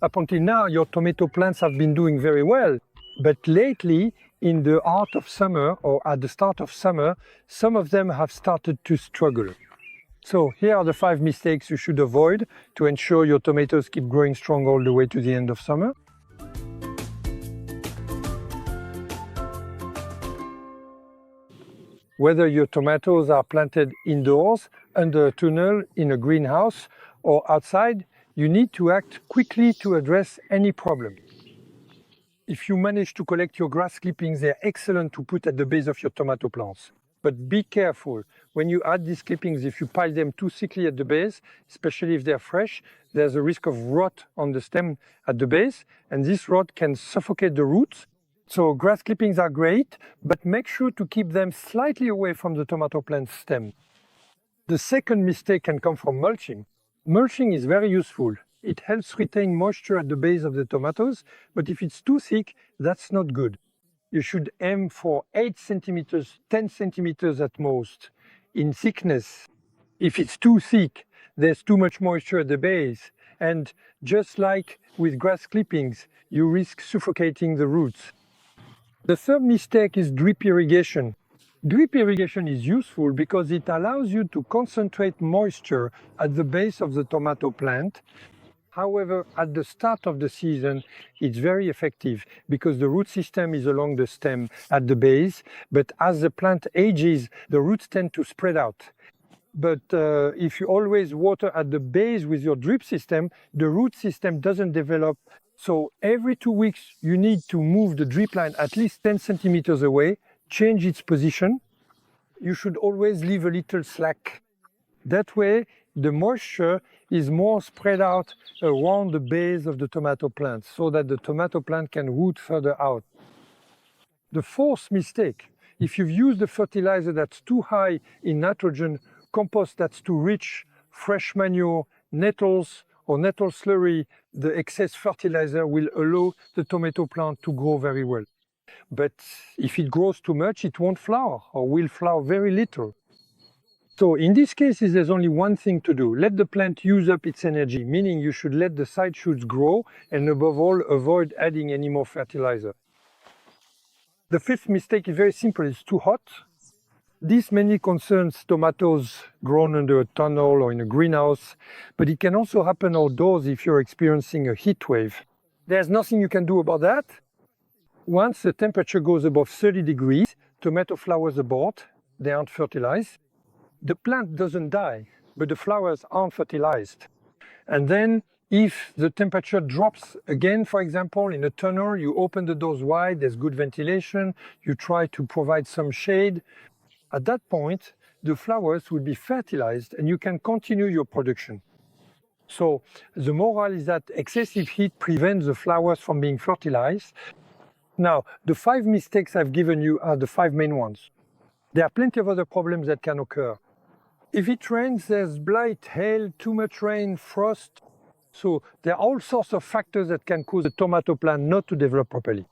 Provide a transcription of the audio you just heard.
Up until now, your tomato plants have been doing very well, but lately, in the heart of summer or at the start of summer, some of them have started to struggle. So here are the 5 mistakes you should avoid to ensure your tomatoes keep growing strong all the way to the end of summer. Whether your tomatoes are planted indoors, under a tunnel, in a greenhouse, or outside, you need to act quickly to address any problem. If you manage to collect your grass clippings, they're excellent to put at the base of your tomato plants. But be careful, when you add these clippings, if you pile them too thickly at the base, especially if they're fresh, there's a risk of rot on the stem at the base, and this rot can suffocate the roots. So grass clippings are great, but make sure to keep them slightly away from the tomato plant stem. The second mistake can come from mulching. Mulching is very useful. It helps retain moisture at the base of the tomatoes, but if it's too thick, that's not good. You should aim for 8 centimeters, 10 centimeters at most in thickness. If it's too thick, there's too much moisture at the base. And just like with grass clippings, you risk suffocating the roots. The third mistake is drip irrigation. Drip irrigation is useful because it allows you to concentrate moisture at the base of the tomato plant. However, at the start of the season, it's very effective because the root system is along the stem at the base, but as the plant ages, the roots tend to spread out. But if you always water at the base with your drip system, the root system doesn't develop. So every 2 weeks, you need to move the drip line at least 10 centimeters away, change its position. You should always leave a little slack. That way, the moisture is more spread out around the base of the tomato plant so that the tomato plant can root further out. The fourth mistake, if you've used a fertilizer that's too high in nitrogen, compost that's too rich, fresh manure, nettles or nettle slurry, the excess fertilizer will allow the tomato plant to grow very well. But if it grows too much, it won't flower or will flower very little. So in these cases, there's only one thing to do. Let the plant use up its energy, meaning you should let the side shoots grow and above all, avoid adding any more fertilizer. The fifth mistake is very simple, it's too hot. This mainly concerns tomatoes grown under a tunnel or in a greenhouse, but it can also happen outdoors if you're experiencing a heat wave. There's nothing you can do about that. Once the temperature goes above 30 degrees, tomato flowers abort, they aren't fertilized. The plant doesn't die, but the flowers aren't fertilized. And then if the temperature drops again, for example, in a tunnel, you open the doors wide, there's good ventilation, you try to provide some shade. At that point, the flowers will be fertilized and you can continue your production. So the moral is that excessive heat prevents the flowers from being fertilized. Now, the 5 mistakes I've given you are the 5 main ones. There are plenty of other problems that can occur. If it rains, there's blight, hail, too much rain, frost. So there are all sorts of factors that can cause the tomato plant not to develop properly.